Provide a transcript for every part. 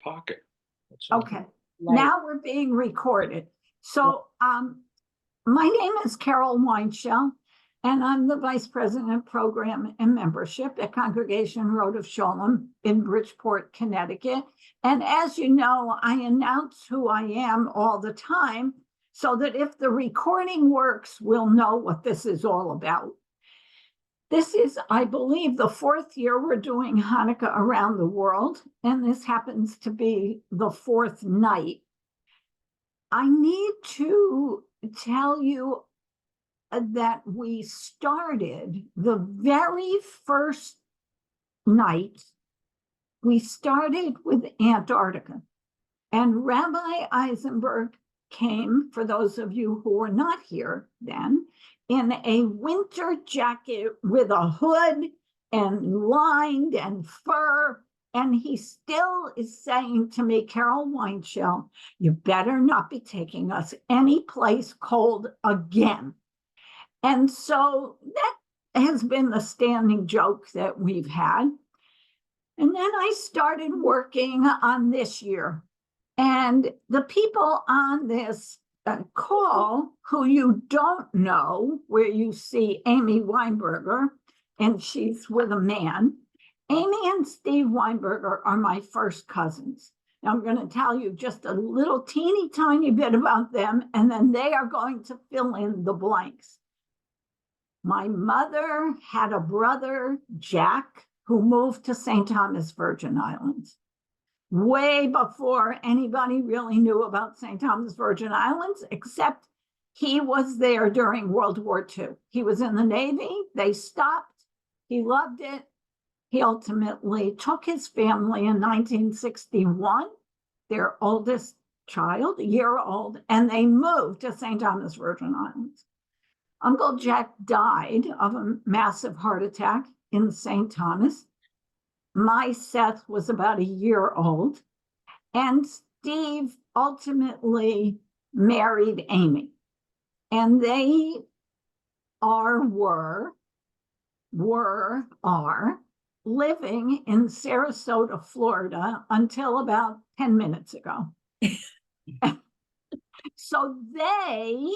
pocket. Okay, now we're being recorded. So my name is Carol Weinshell, and I'm the Vice President of Program and Membership at Congregation Rodeph Sholom in Bridgeport, Connecticut. And as you know, I announce who I am all the time so that if the recording works, we'll know what this is all about. This is, I believe, the fourth year we're doing Hanukah around the world, and this happens to be the fourth night. I need to tell you that we started the very first night, we started with Antarctica, and Rabbi Eisenberg came, for those of you who were not here then, in a winter jacket with a hood and lined and fur. And he still is saying to me, Carol Weinshell, you better not be taking us any place cold again. And so that has been the standing joke that we've had. And then I started working on this year. And the people on this call who you don't know, where you see Amy Weinberger, and she's with a man. Amy and Steve Weinberger are my first cousins. Now I'm going to tell you just a little teeny tiny bit about them, and then they are going to fill in the blanks. My mother had a brother, Jack, who moved to St. Thomas Virgin Islands. Way before anybody really knew about St. Thomas Virgin Islands, except he was there during World War II. He was in the Navy. They stopped. He loved it. He ultimately took his family in 1961, their oldest child, a year old, and they moved to St. Thomas Virgin Islands. Uncle Jack died of a massive heart attack in St. Thomas. My Seth was about a year old, and Steve ultimately married Amy. And they are living in Sarasota, Florida until about 10 minutes ago. So they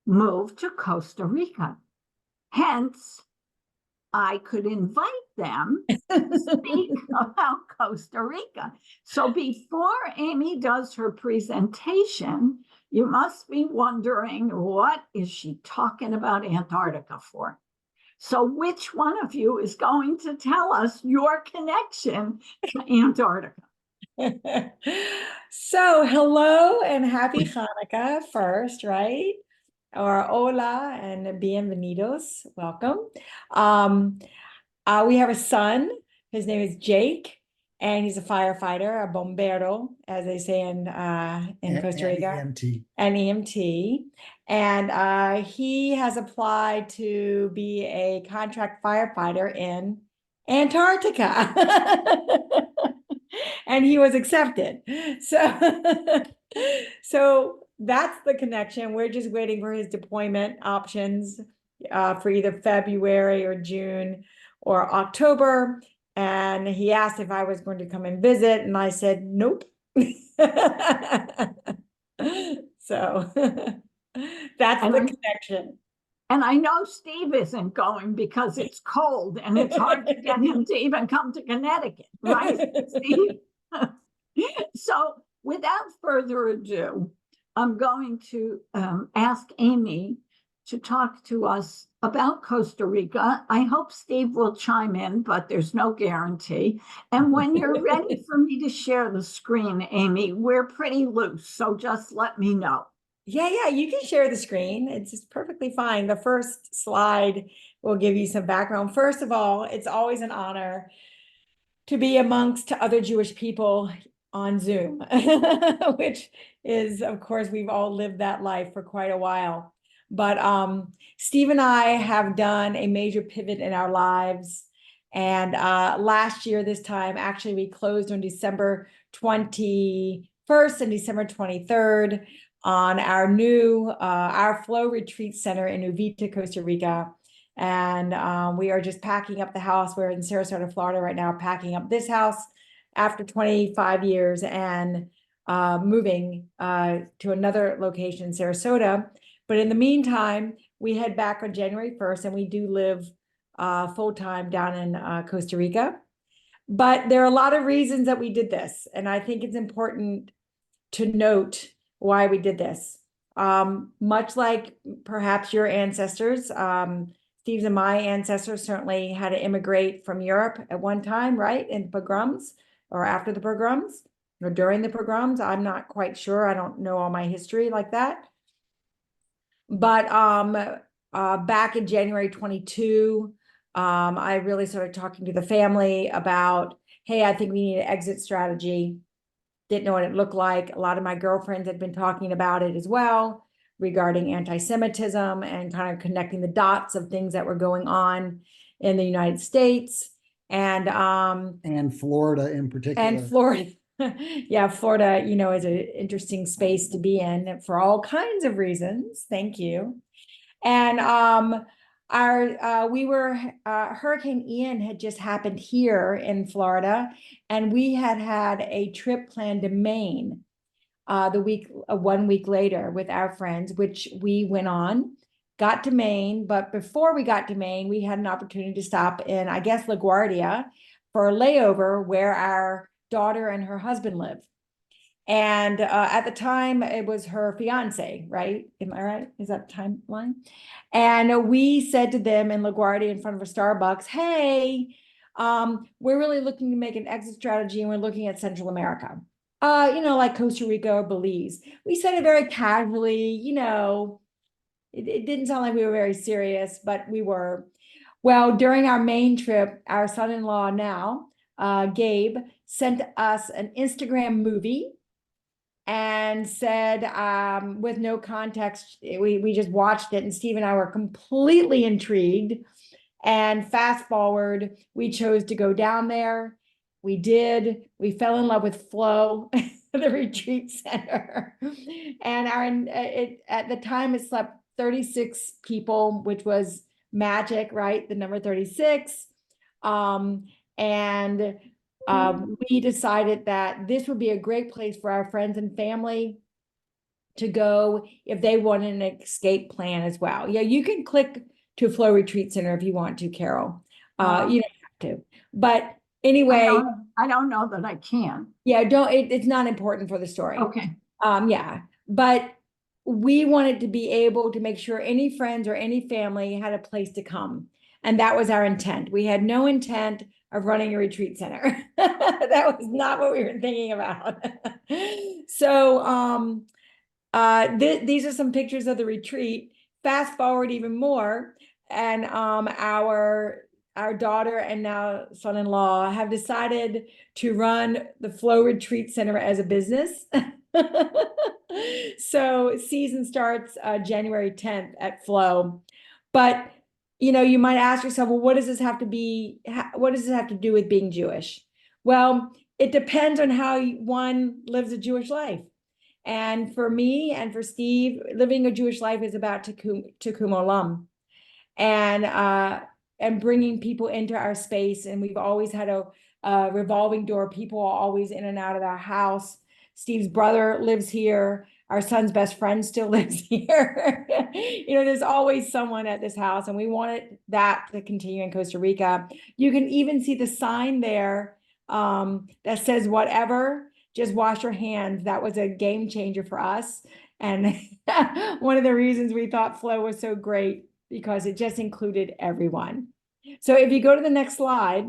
moved to Costa Rica. Hence, I could invite them to speak about Costa Rica. So before Amy does her presentation, you must be wondering, what is she talking about Antarctica for? So which one of you is going to tell us your connection to Antarctica? So hello and happy Hanukkah first, right? Or hola and bienvenidos, welcome. We have a son, his name is Jake, and he's a firefighter, a bombero, as they say in Costa Rica. An EMT. And he has applied to be a contract firefighter in Antarctica. And he was accepted. So that's the connection. We're just waiting for his deployment options for either February or June or October. And he asked if I was going to come and visit, and I said, nope. So that's the connection. And I know Steve isn't going because it's cold and it's hard to get him to even come to Connecticut, right, Steve? So without further ado, I'm going to ask Amy to talk to us about Costa Rica. I hope Steve will chime in, but there's no guarantee. And when you're ready for me to share the screen, Amy, we're pretty loose, so just let me know. Yeah, you can share the screen. It's just perfectly fine. The first slide will give you some background. First of all, it's always an honor to be amongst other Jewish people on Zoom, which is, of course, we've all lived that life for quite a while. But Steve and I have done a major pivot in our lives. And last year, this time, actually, we closed on December 21st and December 23rd on our new, our Flow Retreat Center in Uvita, Costa Rica. And we are just packing up the house. We're in Sarasota, Florida right now, packing up this house after 25 years and moving to another location in Sarasota. But in the meantime, we head back on January 1st, and we do live full-time down in Costa Rica. But there are a lot of reasons that we did this, and I think it's important to note why we did this. Much like perhaps your ancestors, Steve's and my ancestors certainly had to immigrate from Europe at one time, right? In pogroms or after the pogroms or during the pogroms. I'm not quite sure. I don't know all my history like that. But back in January 22, I really started talking to the family about, hey, I think we need an exit strategy. Didn't know what it looked like. A lot of my girlfriends had been talking about it as well, regarding anti-Semitism and kind of connecting the dots of things that were going on in the United States. And Florida in particular. And Florida. Yeah, Florida, you know, is an interesting space to be in for all kinds of reasons. Thank you. And Hurricane Ian had just happened here in Florida, and we had a trip planned to Maine 1 week later with our friends, which we went on, got to Maine. But before we got to Maine, we had an opportunity to stop in, I guess, LaGuardia for a layover where our daughter and her husband live. And at the time, it was her fiance, right? Am I right? Is that the timeline? And we said to them in LaGuardia in front of a Starbucks, hey, we're really looking to make an exit strategy, and we're looking at Central America. You know, like Costa Rica or Belize. We said it very casually, you know, it didn't sound like we were very serious, but we were. Well, during our main trip, our son-in-law now, Gabe, sent us an Instagram movie and said, with no context, we just watched it, and Steve and I were completely intrigued. And fast forward, we chose to go down there. We did. We fell in love with Flow, the retreat center. And at the time, it slept 36 people, which was magic, right? The number 36. We decided that this would be a great place for our friends and family to go if they wanted an escape plan as well. Yeah, you can click to Flow Retreat Center if you want to, Carol. You don't have to. But anyway, I don't know that I can. Yeah, it's not important for the story. Okay. Yeah, but we wanted to be able to make sure any friends or any family had a place to come. And that was our intent. We had no intent of running a retreat center. That was not what we were thinking about. So these are some pictures of the retreat. Fast forward even more, and our daughter and now son-in-law have decided to run the Flow Retreat Center as a business. So season starts January 10th at Flow. But you know, you might ask yourself, well, what does this have to do with being Jewish? Well, it depends on how one lives a Jewish life. And for me and for Steve, living a Jewish life is about tikkun olam, and bringing people into our space. And we've always had a revolving door. People are always in and out of our house. Steve's brother lives here. Our son's best friend still lives here. You know, there's always someone at this house, and we wanted that to continue in Costa Rica. You can even see the sign there that says, whatever, just wash your hands. That was a game changer for us. And one of the reasons we thought Flow was so great, because it just included everyone. So if you go to the next slide,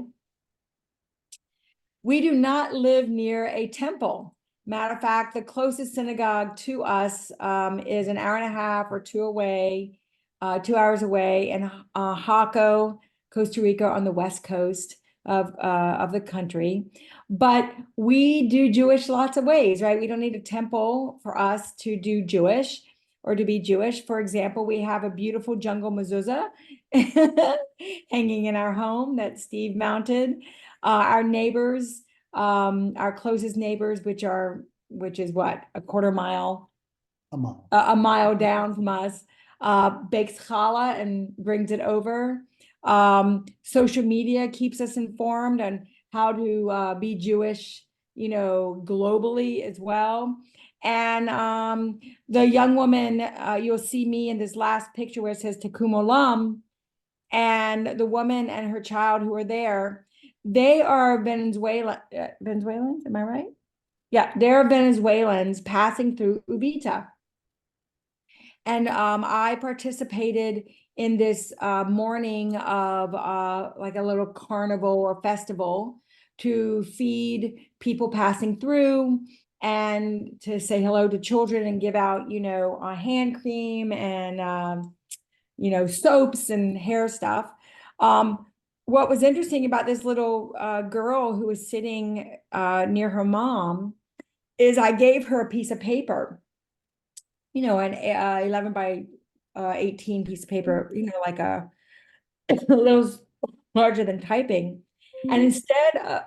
we do not live near a temple. Matter of fact, the closest synagogue to us is an hour and a half or 2 hours away in Jaco, Costa Rica, on the west coast of the country. But we do Jewish lots of ways, right? We don't need a temple for us to do Jewish or to be Jewish. For example, we have a beautiful jungle mezuzah hanging in our home that Steve mounted. Our neighbors, our closest neighbors, which is what, a quarter mile, a mile down from us, bakes challah and brings it over. Social media keeps us informed on how to be Jewish, globally as well. And the young woman, you'll see me in this last picture where it says Tikkun Olam, and the woman and her child who are there, they are Venezuelans, am I right? Yeah, they're Venezuelans passing through Ubita. And I participated in this morning of like a little carnival or festival to feed people passing through and to say hello to children and give out, hand cream and, soaps and hair stuff. What was interesting about this little girl who was sitting near her mom is I gave her a piece of paper, an 11 by 18 piece of paper, like a little larger than typing. And instead of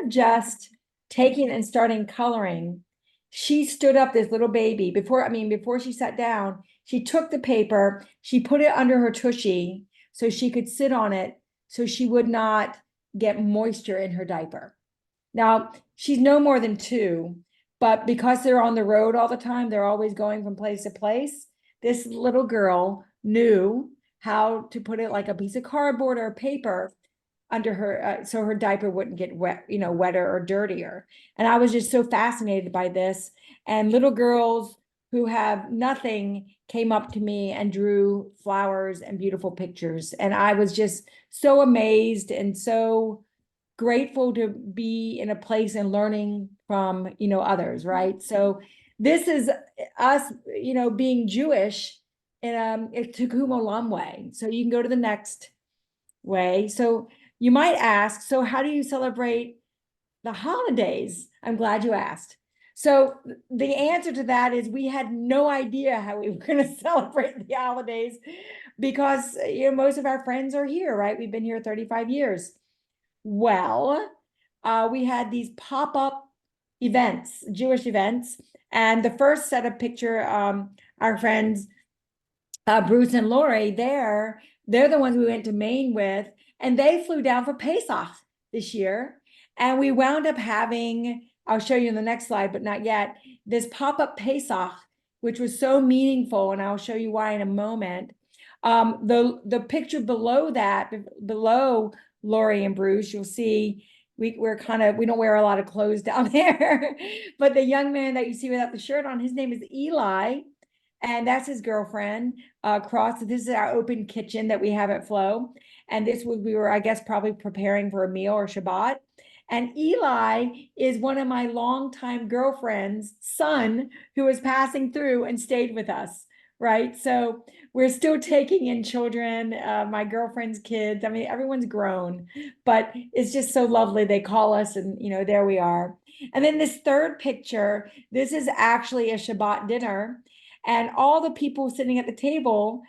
just taking and starting coloring, she stood up, this little baby, before she sat down, she took the paper, she put it under her tushy so she could sit on it so she would not get moisture in her diaper. Now, she's no more than 2, but because they're on the road all the time, they're always going from place to place. This little girl knew how to put it like a piece of cardboard or paper under her, so her diaper wouldn't get wet, wetter or dirtier. And I was just so fascinated by this. And little girls who have nothing came up to me and drew flowers and beautiful pictures. And I was just so amazed and so grateful to be in a place and learning from, others, right? So this is us, being Jewish in a Tikkun Olam way. So you can go to the next way. So you might ask, so how do you celebrate the holidays? I'm glad you asked. So the answer to that is we had no idea how we were going to celebrate the holidays because, most of our friends are here, right? We've been here 35 years. Well, we had these pop-up events, Jewish events. And the first set of picture, our friends, Bruce and Lori, they're the ones we went to Maine with, and they flew down for Pesach this year. And we wound up having, I'll show you in the next slide, but not yet, this pop-up Pesach, which was so meaningful. And I'll show you why in a moment. The picture below that, below Lori and Bruce, you'll see we don't wear a lot of clothes down there, but the young man that you see without the shirt on, his name is Eli, and that's his girlfriend, Costa. This is our open kitchen that we have at Flow. And we were, I guess, probably preparing for a meal or Shabbat. And Eli is one of my longtime girlfriend's son who was passing through and stayed with us, right? So we're still taking in children, my girlfriend's kids. I mean, everyone's grown, but it's just so lovely. They call us and, there we are. And then this third picture, this is actually a Shabbat dinner. And all the people sitting at the table,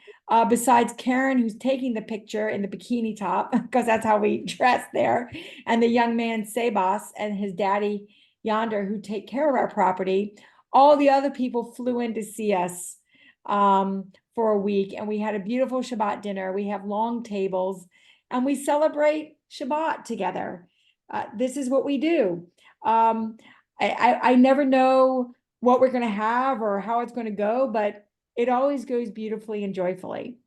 besides Karen, who's taking the picture in the bikini top, because that's how we dress there, and the young man, Sebas, and his daddy, Yonder, who take care of our property, all the other people flew in to see us for a week. And we had a beautiful Shabbat dinner. We have long tables, and we celebrate Shabbat together. This is what we do. I never know what we're going to have or how it's going to go, but it always goes beautifully and joyfully.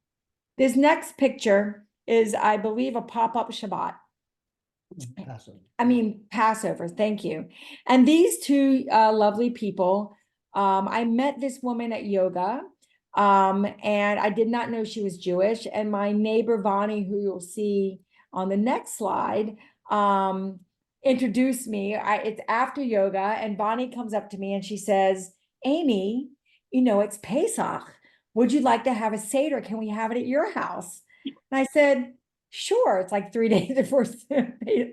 This next picture is, I believe, a pop-up Shabbat. Passover. Thank you. And these two lovely people, I met this woman at yoga, and I did not know she was Jewish. And my neighbor, Bonnie, who you'll see on the next slide, introduced me. It's after yoga, and Bonnie comes up to me and she says, Amy, it's Pesach. Would you like to have a Seder? Can we have it at your house? And I said, sure. It's like 3 days before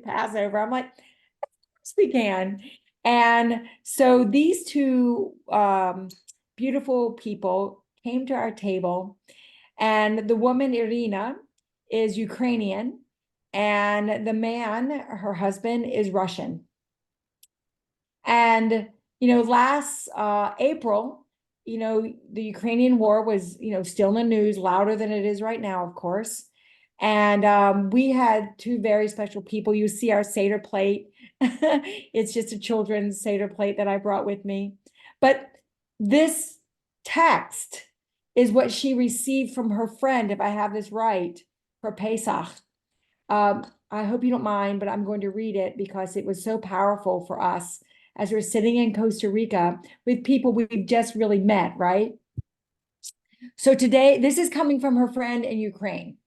Passover. I'm like, of course we can. And so these two beautiful people came to our table, and the woman, Irina, is Ukrainian, and the man, her husband, is Russian. And, last April, the Ukrainian war was, still in the news, louder than it is right now, of course. And we had two very special people. You see our Seder plate. It's just a children's Seder plate that I brought with me. But this text is what she received from her friend, if I have this right, for Pesach. I hope you don't mind, but I'm going to read it because it was so powerful for us as we're sitting in Costa Rica with people we've just really met, right? So today, this is coming from her friend in Ukraine.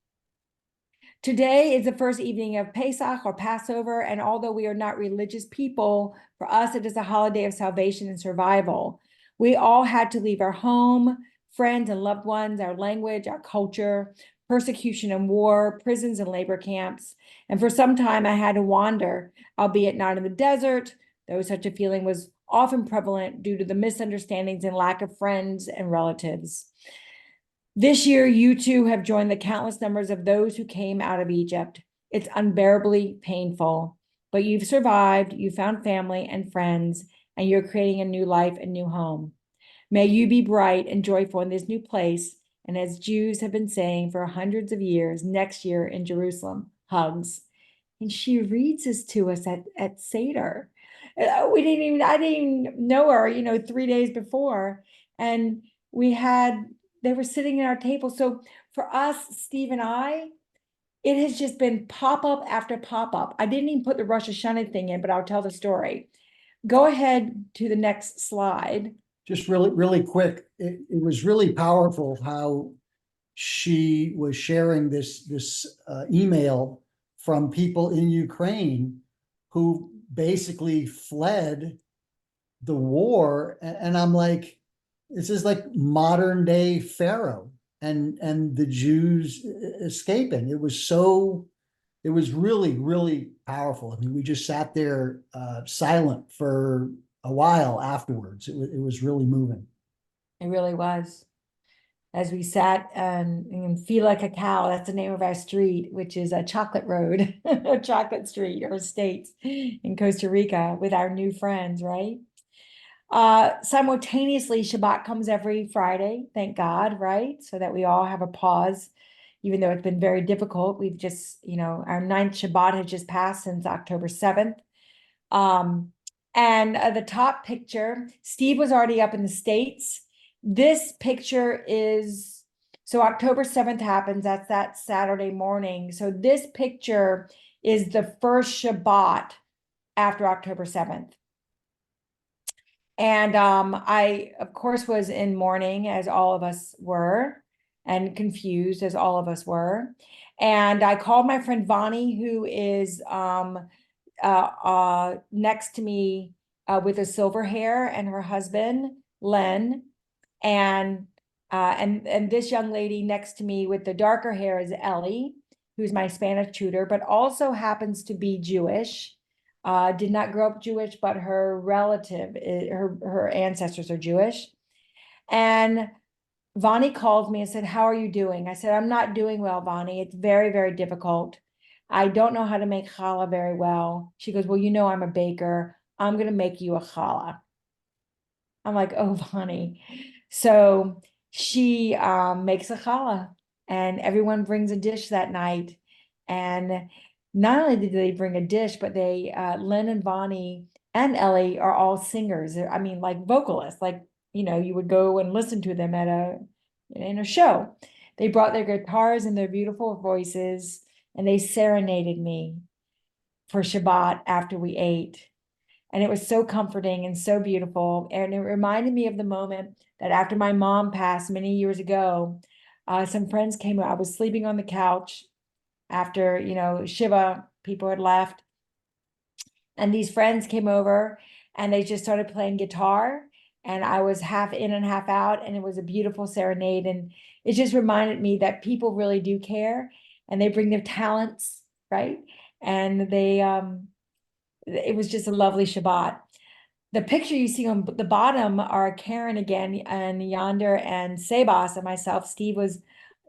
Today is the first evening of Pesach or Passover, and although we are not religious people, for us it is a holiday of salvation and survival. We all had to leave our home, friends and loved ones, our language, our culture, persecution and war, prisons and labor camps. And for some time I had to wander, albeit not in the desert, though such a feeling was often prevalent due to the misunderstandings and lack of friends and relatives. This year, you too have joined the countless numbers of those who came out of Egypt. It's unbearably painful, but you've survived, you found family and friends, and you're creating a new life, a new home. May you be bright and joyful in this new place, and as Jews have been saying for hundreds of years, next year in Jerusalem, hugs. And she reads this to us at Seder. I didn't even know her, 3 days before. And they were sitting at our table. So for us, Steve and I, it has just been pop-up after pop-up. I didn't even put the Rosh Hashanah thing in, but I'll tell the story. Go ahead to the next slide. Just really, really quick. It was really powerful how she was sharing this email from people in Ukraine who basically fled the war. And I'm like, this is like modern day Pharaoh and the Jews escaping. It was really, really powerful. I mean, we just sat there silent for a while afterwards. It was really moving. It really was. As we sat in Fila Cacao, that's the name of our street, which is a chocolate road, a chocolate street or estates in Costa Rica with our new friends, right? Simultaneously, Shabbat comes every Friday, thank God, right? So that we all have a pause, even though it's been very difficult. We've just, our 9th Shabbat has just passed since October 7th. And the top picture, Steve was already up in the States. This picture is, so October 7th happens, that's that Saturday morning. So this picture is the first Shabbat after October 7th. And I, of course, was in mourning, as all of us were, and confused, as all of us were. And I called my friend Vani, who is next to me with the silver hair, and her husband, Len. And this young lady next to me with the darker hair is Ellie, who's my Spanish tutor, but also happens to be Jewish. Did not grow up Jewish, but her relative, her ancestors are Jewish. And Vani called me and said, "How are you doing?" I said, "I'm not doing well, Vani. It's very, very difficult. I don't know how to make challah very well." She goes, "Well, I'm a baker. I'm going to make you a challah." I'm like, "Oh, Vani." So she makes a challah, and everyone brings a dish that night. And not only did they bring a dish, but they, Len and Vani and Ellie are all singers. I mean, like vocalists, like, you would go and listen to them in a show. They brought their guitars and their beautiful voices, and they serenaded me for Shabbat after we ate. And it was so comforting and so beautiful. And it reminded me of the moment that after my mom passed many years ago, some friends came. I was sleeping on the couch after, Shiva, people had left. And these friends came over and they just started playing guitar. And I was half in and half out. And it was a beautiful serenade. And it just reminded me that people really do care. And they bring their talents, right? And it was just a lovely Shabbat. The picture you see on the bottom are Karen again, and Yonder and Sebas and myself. Steve was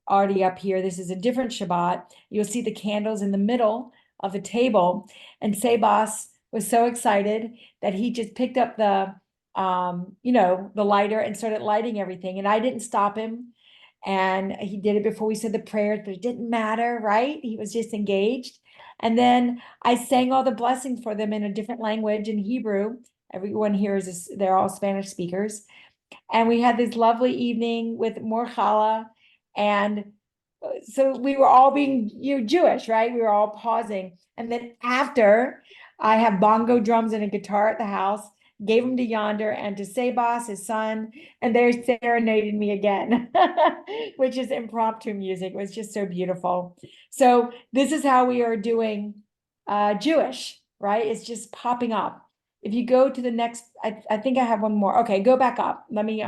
already up here. This is a different Shabbat. You'll see the candles in the middle of the table. And Sebas was so excited that he just picked up the lighter and started lighting everything. And I didn't stop him. And he did it before we said the prayers, but it didn't matter, right? He was just engaged. And then I sang all the blessings for them in a different language, in Hebrew. Everyone here they're all Spanish speakers. And we had this lovely evening with more challah. And so we were all being, Jewish, right? We were all pausing. And then after, I have bongo drums and a guitar at the house, gave them to Yonder and to Sebas, his son, and they serenaded me again, which is impromptu music. It was just so beautiful. So this is how we are doing Jewish, right? It's just popping up. If you go to the next, I think I have one more. Okay, go back up. Let me,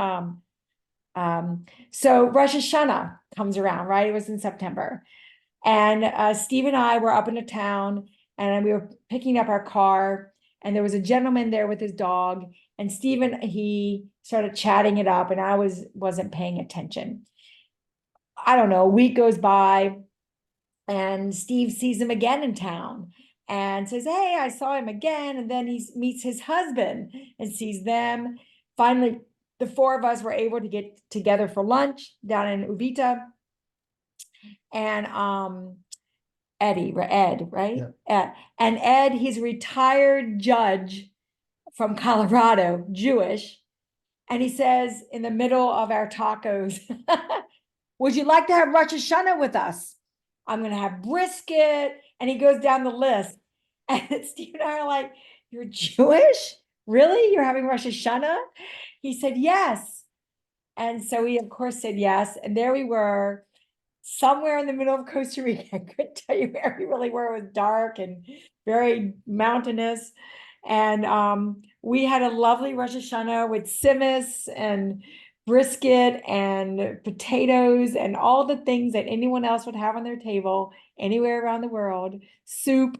so Rosh Hashanah comes around, right? It was in September. And Steve and I were up in a town and we were picking up our car and there was a gentleman there with his dog and he started chatting it up and I wasn't paying attention. I don't know, a week goes by and Steve sees him again in town and says, hey, I saw him again. And then he meets his husband and sees them. Finally, the four of us were able to get together for lunch down in Uvita. And Ed, right? Yeah. And Ed, he's a retired judge from Colorado, Jewish. And he says in the middle of our tacos, would you like to have Rosh Hashanah with us? I'm going to have brisket. And he goes down the list. And Steve and I are like, you're Jewish? Really? You're having Rosh Hashanah? He said, yes. And so we, of course, said yes. And there we were, somewhere in the middle of Costa Rica. I couldn't tell you where we really were. It was dark and very mountainous. And we had a lovely Rosh Hashanah with simmus and brisket and potatoes and all the things that anyone else would have on their table anywhere around the world. Soup,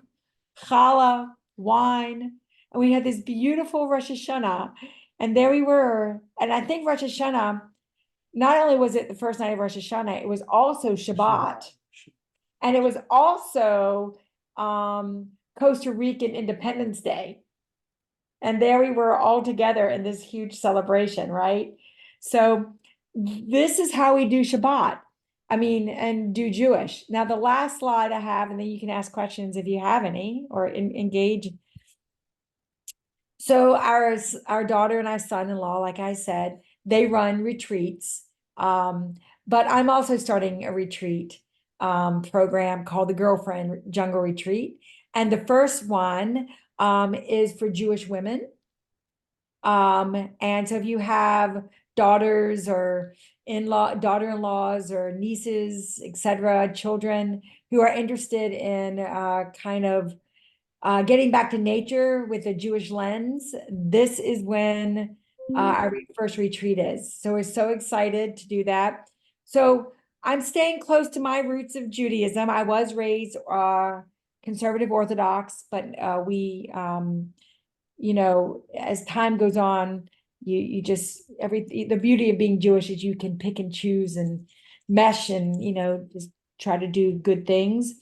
challah, wine. And we had this beautiful Rosh Hashanah. And there we were. And I think Rosh Hashanah, not only was it the first night of Rosh Hashanah, it was also Shabbat. And it was also Costa Rican Independence Day. And there we were all together in this huge celebration, right? So this is how we do Shabbat. I mean, and do Jewish. Now, the last slide I have, and then you can ask questions if you have any or engage. So our daughter and our son-in-law, like I said, they run retreats. But I'm also starting a retreat program called the Girlfriend Jungle Retreat. And the first one is for Jewish women. And so if you have daughters or daughter-in-laws or nieces, etc., children who are interested in kind of getting back to nature with a Jewish lens, this is when our first retreat is. So we're so excited to do that. So I'm staying close to my roots of Judaism. I was raised conservative Orthodox, but we, as time goes on, you just, the beauty of being Jewish is you can pick and choose and mesh and, just try to do good things.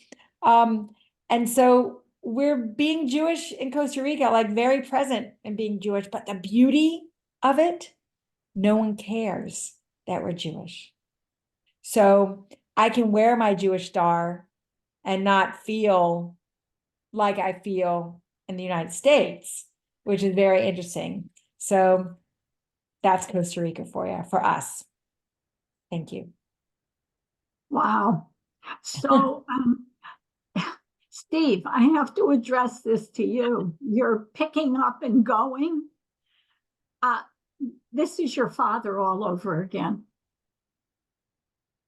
And so we're being Jewish in Costa Rica, like very present in being Jewish, but the beauty of it, no one cares that we're Jewish. So I can wear my Jewish star and not feel like I feel in the United States, which is very interesting. So that's Costa Rica for you, for us. Thank you. Wow. So, Steve, I have to address this to you. You're picking up and going. This is your father all over again.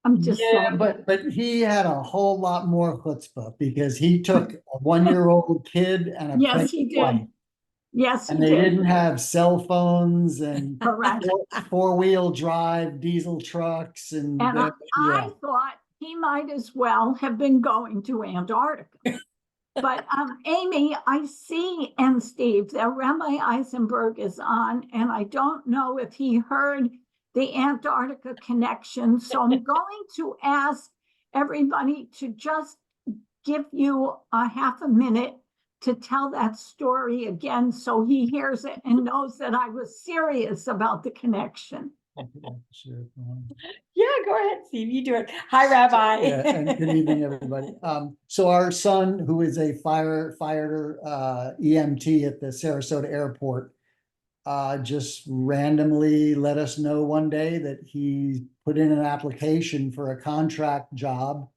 I'm just saying. but he had a whole lot more chutzpah because he took a 1-year-old kid and a Yes, he did. wife. Yes, and they didn't have cell phones and correct. four-wheel drive diesel trucks and I thought he might as well have been going to Antarctica. But Amy, I see, and Steve, that Rabbi Eisenberg is on, and I don't know if he heard the Antarctica connection. So I'm going to ask everybody to just give you a half a minute to tell that story again so he hears it and knows that I was serious about the connection. Yeah, go ahead, Steve, you do it. Hi, Rabbi. Yeah, and good evening, everybody. So our son, who is a firefighter, EMT at the Sarasota airport, just randomly let us know one day that he put in an application for a contract job,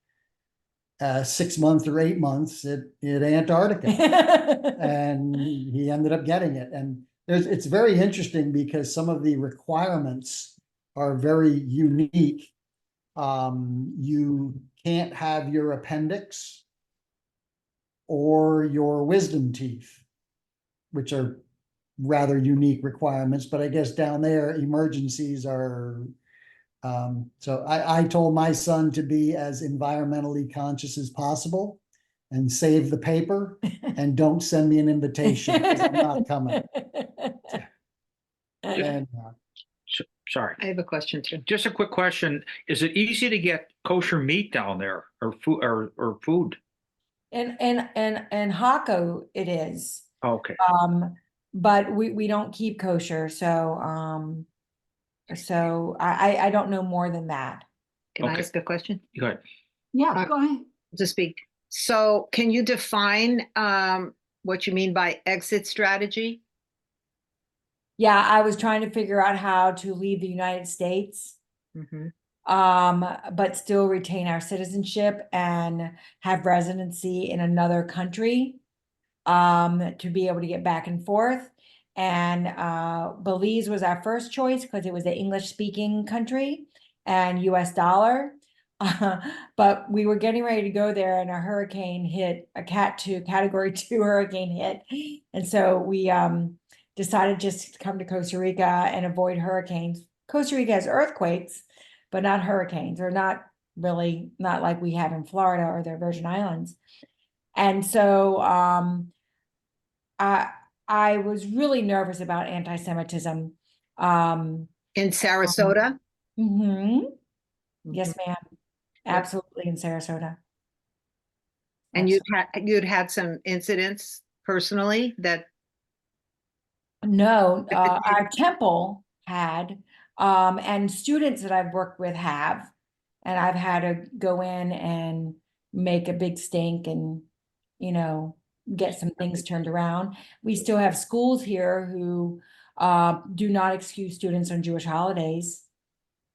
6 months or 8 months at Antarctica. And he ended up getting it. And it's very interesting because some of the requirements are very unique. You can't have your appendix or your wisdom teeth, which are rather unique requirements, but I guess down there emergencies are. So I told my son to be as environmentally conscious as possible and save the paper and don't send me an invitation because I'm not coming. And Sorry, I have a question too. just a quick question. Is it easy to get kosher meat down there or food or food? And Hako it is. Okay. But we don't keep kosher, so I don't know more than that. Can I Okay. ask a question Go ahead. Yeah, go ahead. to speak? So can you define what you mean by exit strategy? Yeah, I was trying to figure out how to leave the United States, Mhm. but still retain our citizenship and have residency in another country, to be able to get back and forth. And Belize was our first choice because it was an English-speaking country and US dollar. But we were getting ready to go there and a hurricane hit, a category 2 hurricane hit. And so we decided just to come to Costa Rica and avoid hurricanes. Costa Rica has earthquakes, but not hurricanes, or not like we have in Florida or the Virgin Islands. And so I was really nervous about anti-Semitism. In Sarasota? Yes, ma'am. Absolutely, in Sarasota. And you'd had some incidents personally that No, our temple had, and students that I've worked with have, and I've had to go in and make a big stink and, get some things turned around. We still have schools here who do not excuse students on Jewish holidays.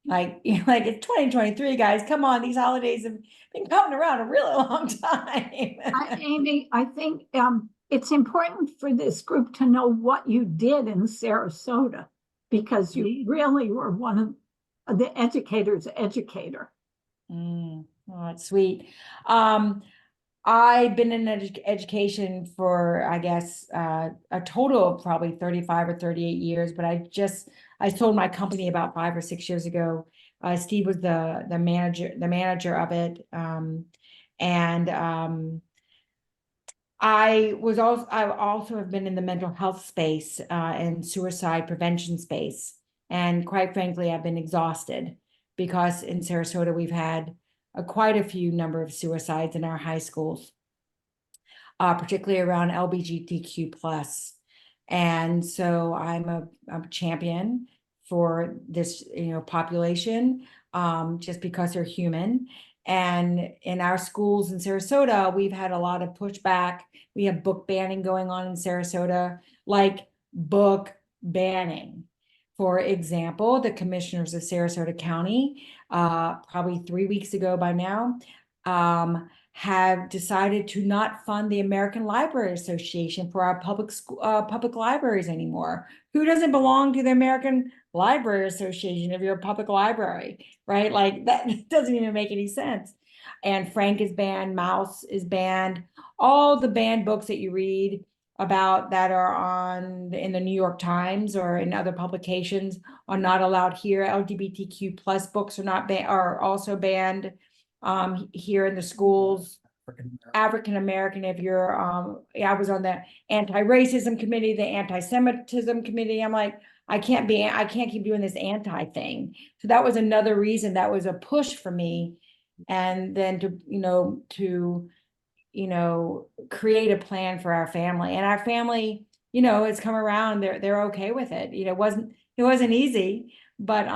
Like it's 2023, guys. Come on, these holidays have been coming around a really long time. Amy, I think it's important for this group to know what you did in Sarasota, because you really were one of the educators' educator. Oh, that's sweet. I've been in education for, I guess, a total of probably 35 or 38 years, but I sold my company about 5 or 6 years ago. Steve was the manager of it. I also have been in the mental health space, and suicide prevention space. And quite frankly, I've been exhausted because in Sarasota, we've had quite a few number of suicides in our high schools, particularly around LGBTQ plus. And so I'm a champion for this, population, just because they're human. And in our schools in Sarasota, we've had a lot of pushback. We have book banning going on in Sarasota, like book banning. For example, the commissioners of Sarasota County, probably 3 weeks ago by now, have decided to not fund the American Library Association for our public libraries anymore. Who doesn't belong to the American Library Association if you're a public library, right? Like that doesn't even make any sense. And Frank is banned, Mouse is banned. All the banned books that you read about that are in the New York Times or in other publications are not allowed here. LGBTQ plus books are also banned here in the schools. African American, if you're I was on the anti-racism committee, the anti-Semitism committee. I'm like, I can't keep doing this anti thing. So that was another reason, that was a push for me. And then to create a plan for our family. And our family, it's come around, they're okay with it. It wasn't easy, but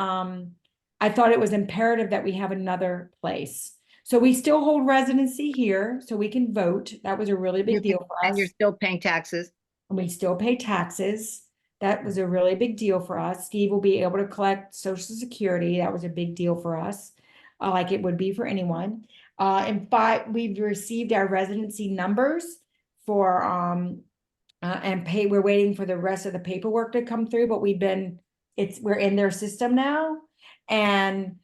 I thought it was imperative that we have another place. So we still hold residency here, so we can vote. That was a really big deal for us. And you're still paying taxes. And we still pay taxes. That was a really big deal for us. Steve will be able to collect Social Security. That was a big deal for us, like it would be for anyone. And we've received our residency numbers for we're waiting for the rest of the paperwork to come through, but we're in their system now. And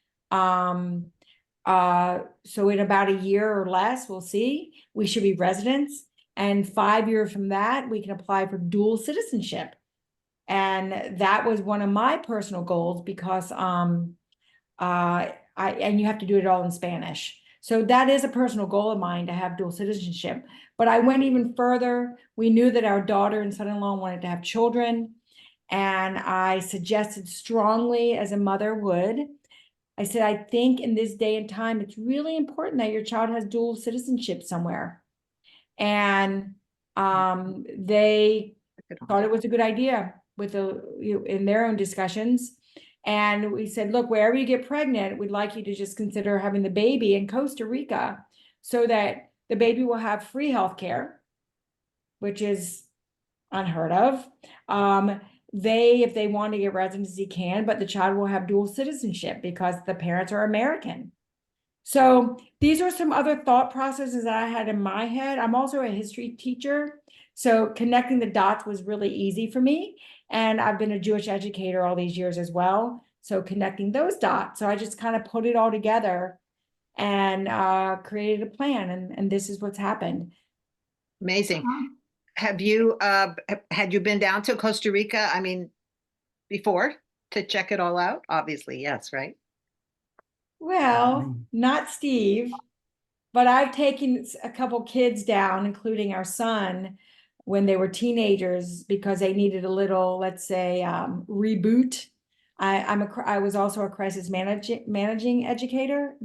so in about a year or less, we'll see, we should be residents. And 5 years from that, we can apply for dual citizenship. And that was one of my personal goals because and you have to do it all in Spanish. So that is a personal goal of mine, to have dual citizenship. But I went even further. We knew that our daughter and son-in-law wanted to have children. And I suggested strongly, as a mother would, I said, I think in this day and time, it's really important that your child has dual citizenship somewhere. And they thought it was a good idea in their own discussions. And we said, look, wherever you get pregnant, we'd like you to just consider having the baby in Costa Rica so that the baby will have free healthcare, which is unheard of. If they want to get residency, can, but the child will have dual citizenship because the parents are American. So these are some other thought processes that I had in my head. I'm also a history teacher, so connecting the dots was really easy for me. And I've been a Jewish educator all these years as well. So connecting those dots. So I just kind of put it all together and created a plan. And this is what's happened. Amazing. Have you had you been down to Costa Rica? I mean, before, to check it all out? Obviously, yes, right? Well, not Steve, but I've taken a couple kids down, including our son, when they were teenagers, because they needed a little, let's say, reboot. I was also a crisis management educator,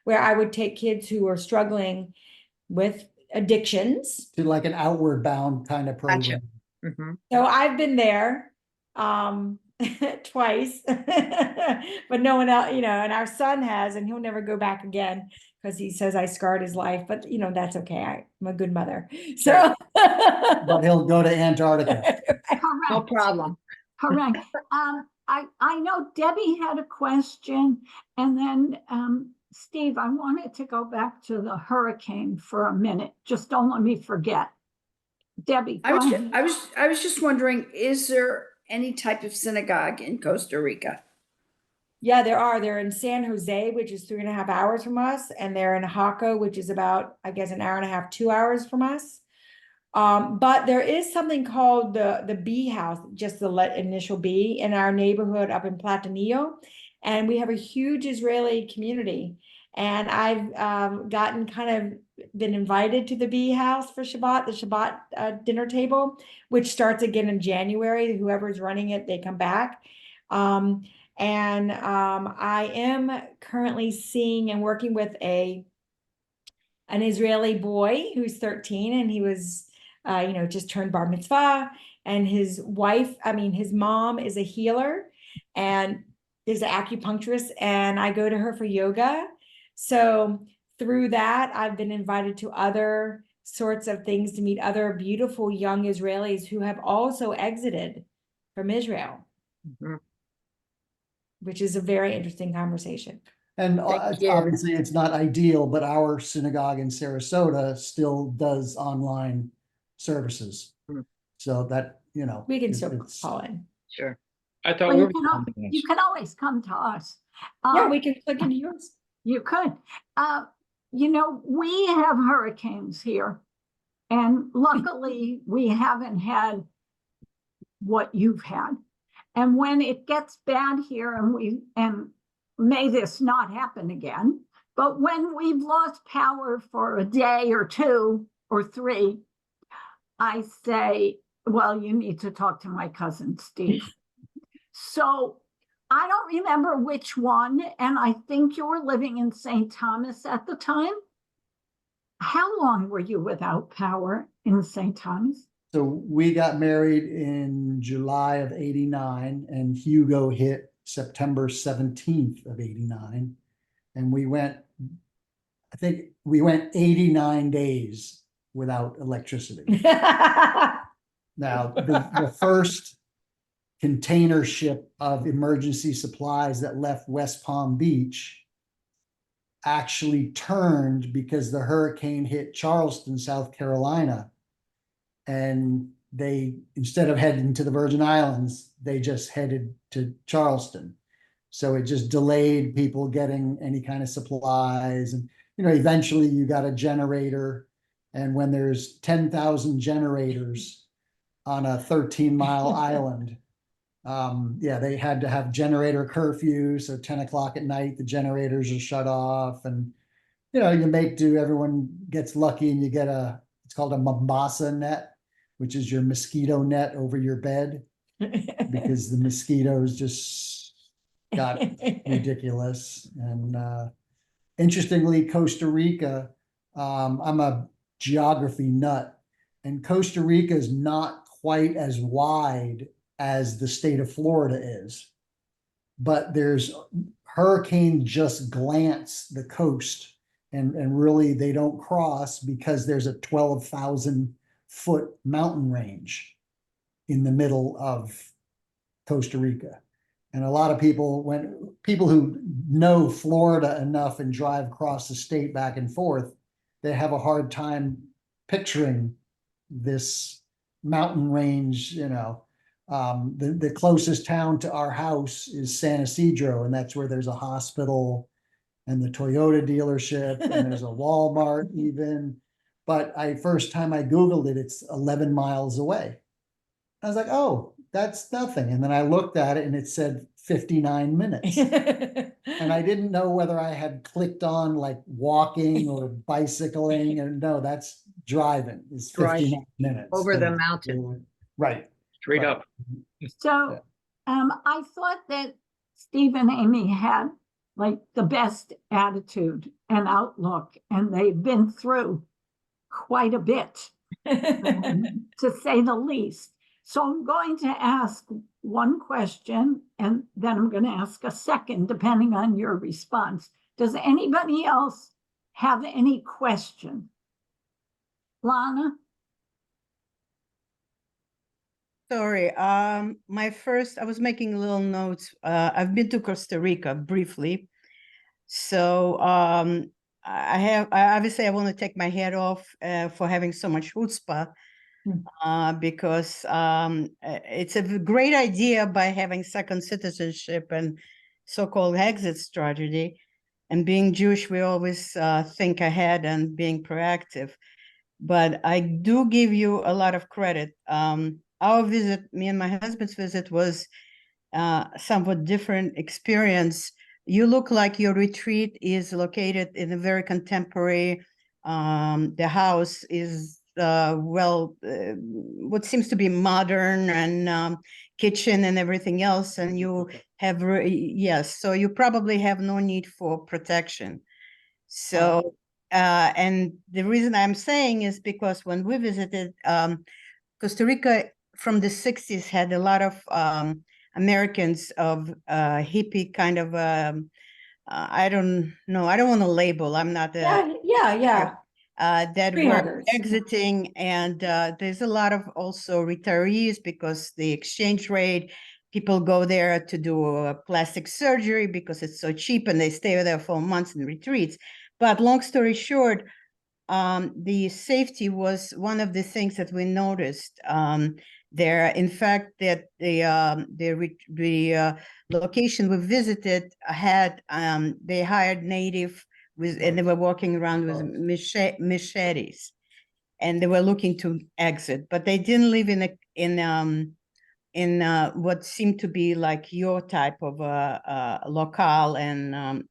where I would take kids who were struggling with addictions. To like an outward bound kind of program. Gotcha. Mm-hmm. So I've been there twice, but no one else, and our son has, and he'll never go back again because he says I scarred his life, but that's okay. I'm a good mother. So But he'll go to Antarctica. Correct. No problem. Correct. I know Debbie had a question, and then Steve, I wanted to go back to the hurricane for a minute. Just don't let me forget. Debbie, I go was ahead. I was just wondering, is there any type of synagogue in Costa Rica? Yeah, there are. They're in San Jose, which is 3.5 hours from us, and they're in Hanukah, which is about, I guess, 1.5 hours, 2 hours from us. But there is something called the B house, just the initial B, in our neighborhood up in Platanillo, and we have a huge Israeli community. And I've been invited to the B house for Shabbat, the Shabbat dinner table, which starts again in January. Whoever's running it, they come back. I am currently seeing and working with an Israeli boy who's 13, and he was, just turned bar mitzvah, and his mom is a healer and is an acupuncturist, and I go to her for yoga. So through that, I've been invited to other sorts of things to meet other beautiful young Israelis who have also exited from Israel, which is a very interesting conversation. And Thank you. obviously it's not ideal, but our synagogue in Sarasota still does online services. So that, We can still call in. Sure. I thought Well, we you were. can always come to us. Yeah, we can click into yours. You could. We have hurricanes here, and luckily we haven't had what you've had. And when it gets bad here, and may this not happen again, but when we've lost power for a day or 2 or 3, I say, well, you need to talk to my cousin, Steve. So I don't remember which one, and I think you were living in St. Thomas at the time. How long were you without power in St. Thomas? So we got married in July of '89 and Hugo hit September 17th of '89. And I think we went 89 days without electricity. Now, the first container ship of emergency supplies that left West Palm Beach actually turned because the hurricane hit Charleston, South Carolina. And they, instead of heading to the Virgin Islands, they just headed to Charleston. So it just delayed people getting any kind of supplies. And, eventually you got a generator. And when there's 10,000 generators on a 13-mile island, they had to have generator curfew. So 10 o'clock at night, the generators are shut off. And, you make do, everyone gets lucky and you get it's called a Mombasa net, which is your mosquito net over your bed, because the mosquitoes just got ridiculous. And interestingly, Costa Rica, I'm a geography nut, and Costa Rica is not quite as wide as the state of Florida is, but there's hurricanes just glance the coast, and really they don't cross because there's a 12,000-foot mountain range in the middle of Costa Rica. And a lot of people who know Florida enough and drive across the state back and forth, they have a hard time picturing this mountain range. The closest town to our house is San Isidro, and that's where there's a hospital and the Toyota dealership, and there's a Walmart even. But first time I Googled it, it's 11 miles away. I was like, oh, that's nothing. And then I looked at it and it said 59 minutes. And I didn't know whether I had clicked on like walking or bicycling, and no, that's driving. It's 59 minutes. Over the mountain. Right. Straight Right. up. So, I thought that Steve and Amy had like the best attitude and outlook, and they've been through quite a bit, to say the least. So I'm going to ask one question, and then I'm going to ask a second, depending on your response. Does anybody else have any question? Lana? Sorry, I was making little notes. I've been to Costa Rica briefly. So I obviously want to take my head off for having so much chutzpah, because it's a great idea by having second citizenship and so-called exit strategy. And being Jewish, we always think ahead and being proactive. But I do give you a lot of credit. Our visit, me and my husband's visit, was somewhat different experience. You look like your retreat is located in a very contemporary, the house is what seems to be modern, and kitchen and everything else, and you have, yes, so you probably have no need for protection. So, and the reason I'm saying is because when we visited, Costa Rica from the 60s had a lot of Americans of hippie kind of, I don't know, I don't want to label, I'm not Yeah. that were Freeloaders. exiting, and there's a lot of also retirees because the exchange rate, people go there to do plastic surgery because it's so cheap, and they stay there for months in retreats. But long story short, the safety was one of the things that we noticed there. In fact, that the location we visited had, they hired native and they were walking around with machetes, and they were looking to exit, but they didn't live in what seemed to be like your type of locale, and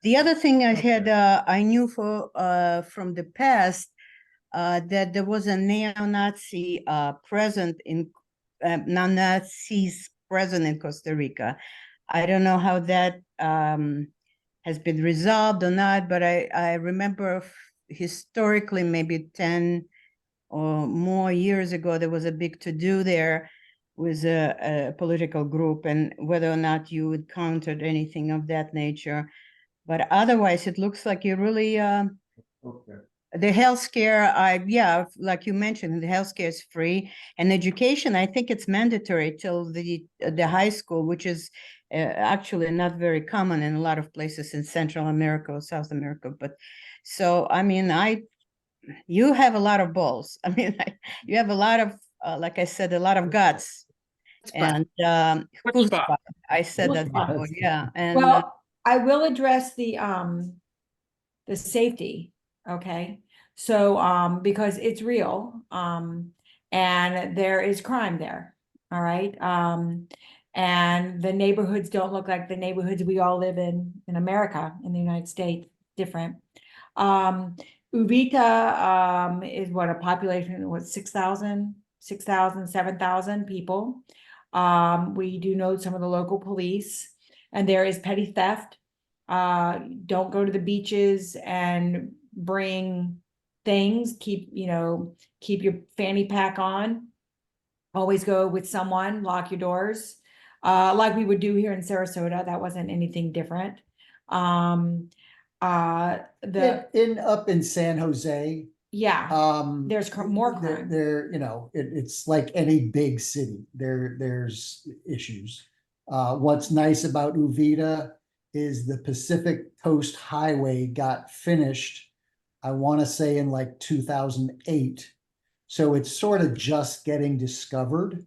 The other thing I had, I knew from the past that there was a neo-Nazi neo-Nazis present in Costa Rica. I don't know how that has been resolved or not, but I remember historically maybe 10 or more years ago, there was a big to-do there with a political group, and whether or not you encountered anything of that nature. But otherwise, it looks like you really, the healthcare, yeah, like you mentioned, the healthcare is free, and education, I think it's mandatory till the high school, which is actually not very common in a lot of places in Central America or South America. But so, I mean, you have a lot of balls. I mean, you have a lot of, like I said, a lot of guts. And Chutzpah. chutzpah. I said that Chutzpah. before, yeah. And Well, I will address the safety, okay? So, because it's real, and there is crime there, all right? And the neighborhoods don't look like the neighborhoods we all live in America, in the United States, different. Uvita, is what, a population, of what, 6,000, 7,000 people. We do know some of the local police, and there is petty theft. Don't go to the beaches and bring things. Keep your fanny pack on. Always go with someone, lock your doors. Like we would do here in Sarasota. That wasn't anything different. Up in San Jose, Yeah, there's more there- crime. There, it's like any big city, there's issues. What's nice about Uvita is the Pacific Coast Highway got finished, I want to say in like 2008. So it's sort of just getting discovered.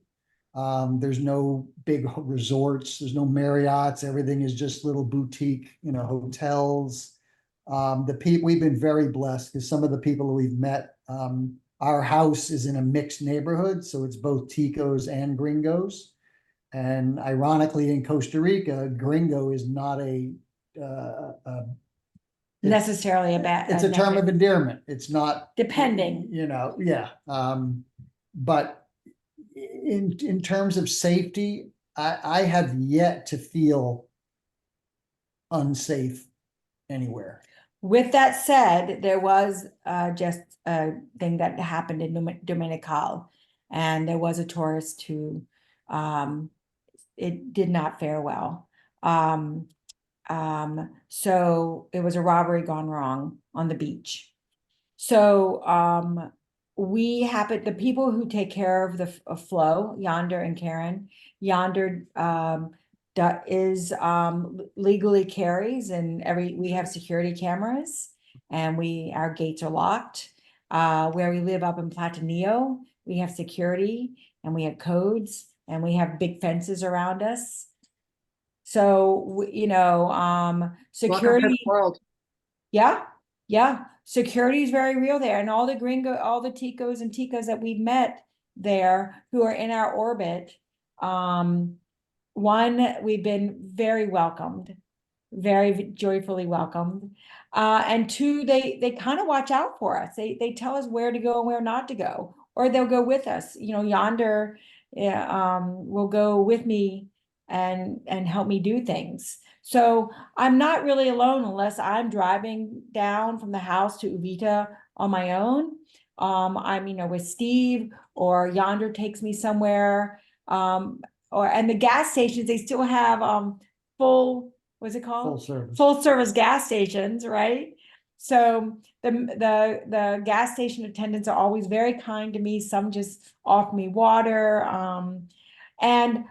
There's no big resorts, there's no Marriotts, everything is just little boutique, hotels. We've been very blessed because some of the people we've met, our house is in a mixed neighborhood, so it's both Ticos and Gringos. And ironically, in Costa Rica, Gringo is not Necessarily a bad. it's a term of endearment. It's not. Depending. Yeah. But in terms of safety, I have yet to feel unsafe anywhere. With that said, there was just a thing that happened in Dominical, and there was a tourist who it did not fare well. So it was a robbery gone wrong on the beach. So the people who take care of the flow, Yonder and Karen, Yonder is legally carries, and we have security cameras, and our gates are locked. Where we live up in Platanillo, we have security, and we have codes, and we have big fences around us. So security World. yeah, security is very real there, and all the Ticos and Ticas that we've met there who are in our orbit, one, we've been very welcomed, very joyfully welcomed. And two, they kind of watch out for us. They tell us where to go and where not to go, or they'll go with us. Yonder will go with me and help me do things. So I'm not really alone unless I'm driving down from the house to Uvita on my own. I'm with Steve, or Yonder takes me somewhere. And the gas stations, they still have full, what's it called? Full service gas stations, right? So the gas station attendants are always very kind to me. Some just offer me water. And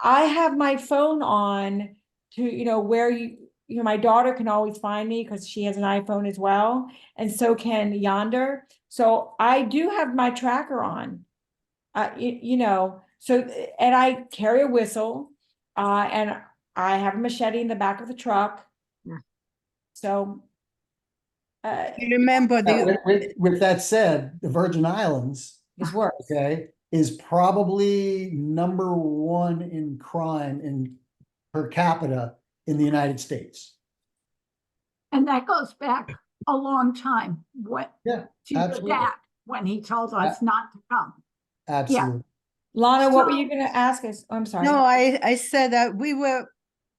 I have my phone on to, where my daughter can always find me because she has an iPhone as well. And so can Yonder. So I do have my tracker on, so, and I carry a whistle, and I have a machete in the back of the truck. Yeah. So. you remember With that said, the Virgin Islands, It's worse. okay, is probably number one in crime in per capita in the United States. And that goes back a long time. Yeah, To your absolutely. dad, when he told us not to come. Absolutely. Lana, what were So- you gonna ask us? I'm sorry. No, I said that we were,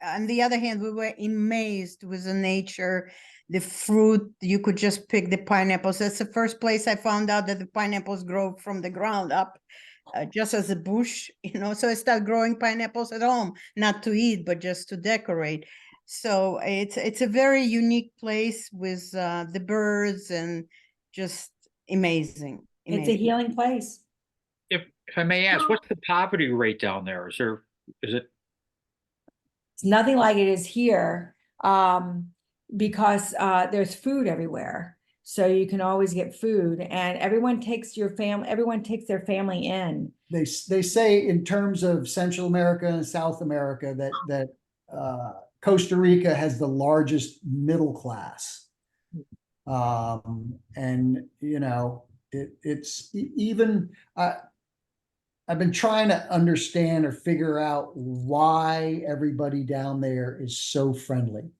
on the other hand, we were amazed with the nature, the fruit, you could just pick the pineapples. That's the first place I found out that the pineapples grow from the ground up, just as a bush, so I started growing pineapples at home, not to eat, but just to decorate. So it's a very unique place with the birds and just amazing. It's a healing place. If I may ask, what's the poverty rate down there? Is it? It's nothing like it is here, because there's food everywhere. So you can always get food, and everyone takes their family in. They say in terms of Central America and South America that Costa Rica has the largest middle class. And it's even I've been trying to understand or figure out why everybody down there is so friendly.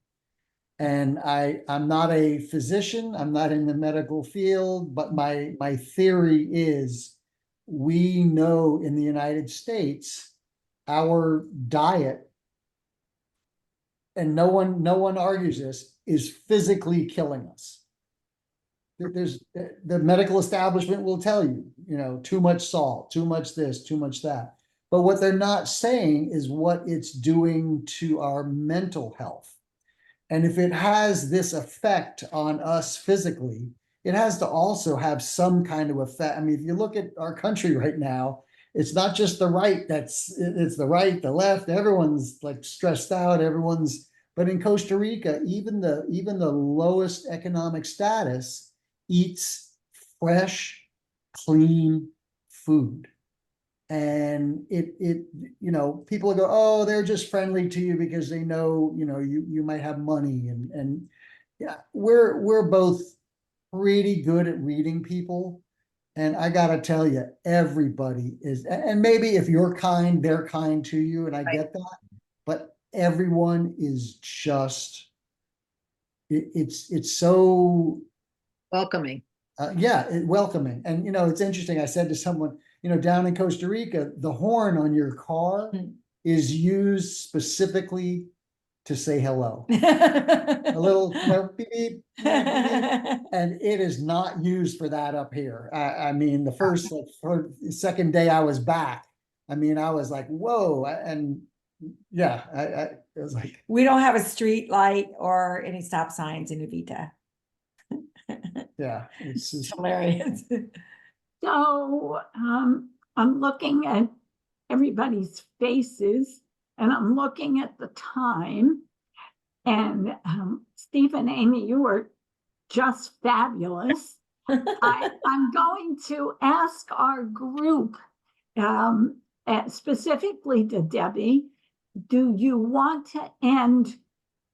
And I'm not a physician, I'm not in the medical field, but my theory is we know in the United States, our diet, and no one argues this, is physically killing us. There's the medical establishment will tell you, too much salt, too much this, too much that. But what they're not saying is what it's doing to our mental health. And if it has this effect on us physically, it has to also have some kind of effect. I mean, if you look at our country right now, it's not just the right, it's the right, the left, everyone's like stressed out, but in Costa Rica, even the lowest economic status eats fresh, clean food. And people go, oh, they're just friendly to you because they know, you might have money. And yeah, we're both pretty good at reading people. And I gotta tell you, everybody is, and maybe if you're kind, they're kind to you, and I get that, but everyone is just, it's so Welcoming. welcoming. And it's interesting. I said to someone, down in Costa Rica, the horn on your car is used specifically to say hello. A little beep, beep, and it is not used for that up here. I mean, the second day I was back, I was like, whoa. And yeah, I was like, We don't have a street light or any stop signs in Evita. yeah, it's just Hilarious. So I'm looking at everybody's faces, and I'm looking at the time. And Steve and Amy, you were just fabulous. I'm going to ask our group, specifically to Debbie, do you want to end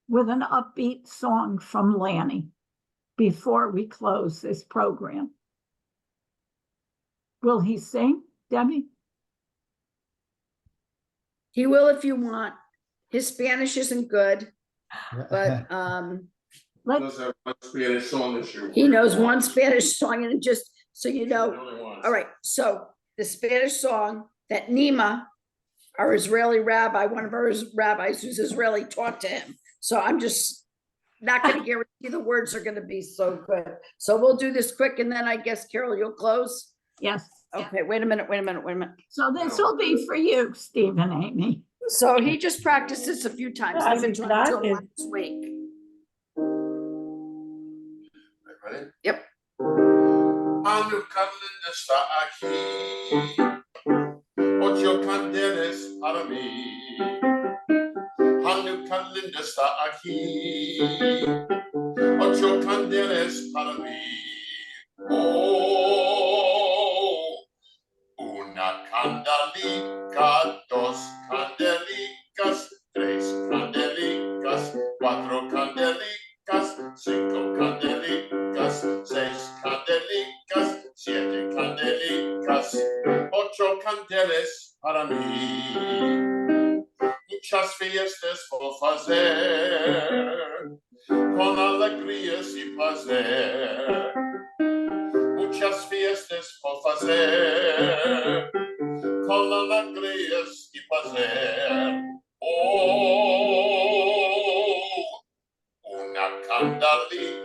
with an upbeat song from Lanny before we close this program? Will he sing, Debbie? He will if you want. His Spanish isn't good, but Let's, he knows one Spanish song, and just so you know. All right, so the Spanish song that Nima, our Israeli rabbi, one of our rabbis who's Israeli, taught to him. So I'm just not going to guarantee the words are going to be so good. So we'll do this quick, and then I guess, Carol, you'll close? yes. Okay, wait a minute. So this will be for you, Steve and Amy. So he just practiced this a few times. I've been talking to him last week. Ready? Yep. Hanukah está aquí, ocho candelas para mí. Hanukah está aquí, ocho candelas para mí. Oh, una candelica, dos candelicas, tres candelicas, cuatro candelicas, cinco candelicas, seis candelicas, siete candelicas, ocho candelas para mí. Muchas fiestas por fazer, con alegrías y placer. Muchas fiestas por fazer, con alegrías y placer. Oh, una candelica.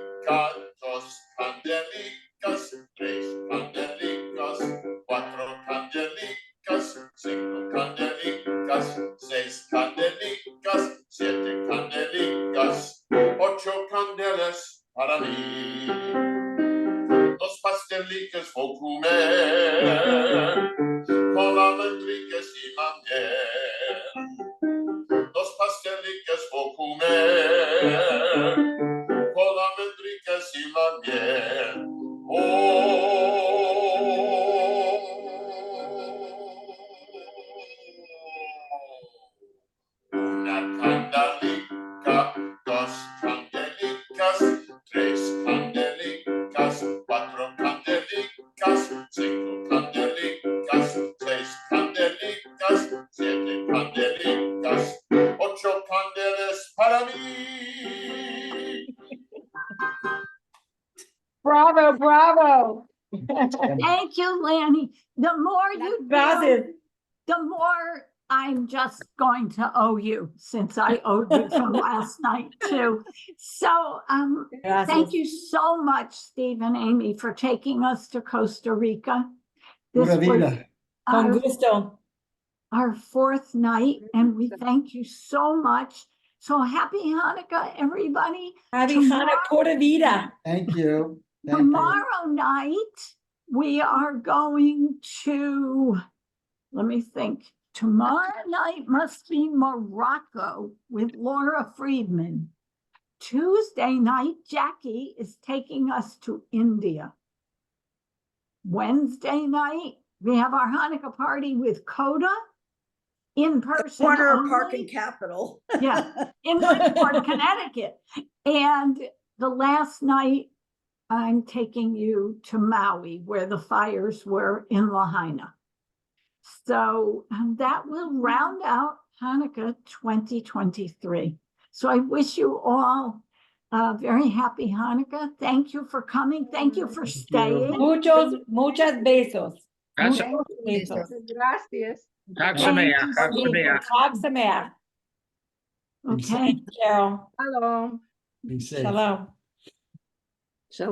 candelicas, 6 candelicas, 7 candelicas, 8 candelas para mí. 2 pastelitos vou comer, con almendricas y miel. 2 pastelitos vou comer, con almendricas y miel. Una candelica, 2 candelicas, 3 candelicas, 4 candelicas, 5 candelicas, 6 candelicas, 7 candelicas, 8 candelas para mí. Bravo, bravo. Thank you, Lanny. The more you do, Gracias. the more I'm just going to owe you, since I owed you from last night too. So, Gracias. thank you so much, Steve and Amy, for taking us to Costa Rica. This Pura was vida. Con our, gusto. our 4th night, and we thank you so much. So happy Hanukkah, everybody. Happy Tomorrow- Hanukkah, pura vida. Thank you. Thank you. Tomorrow night, we are going to, let me think. Tomorrow night must be Morocco with Laura Friedman. Tuesday night, Jackie is taking us to India. Wednesday night, we have our Hanukkah party with Coda in person. Corner Park only. and Capitol. Yeah, in Bridgeport, Connecticut. And the last night, I'm taking you to Maui, where the fires were in Lahaina. So that will round out Hanukkah 2023. So I wish you all a very happy Hanukkah. Thank you for coming. Thank you for staying. Muchas besos. That's Muchos besos. Gracias. Chag Thank Sameach, you, Chag Steve. Sameach. Chag sameach. Okay. Carol. Shalom. Be safe. Shalom. So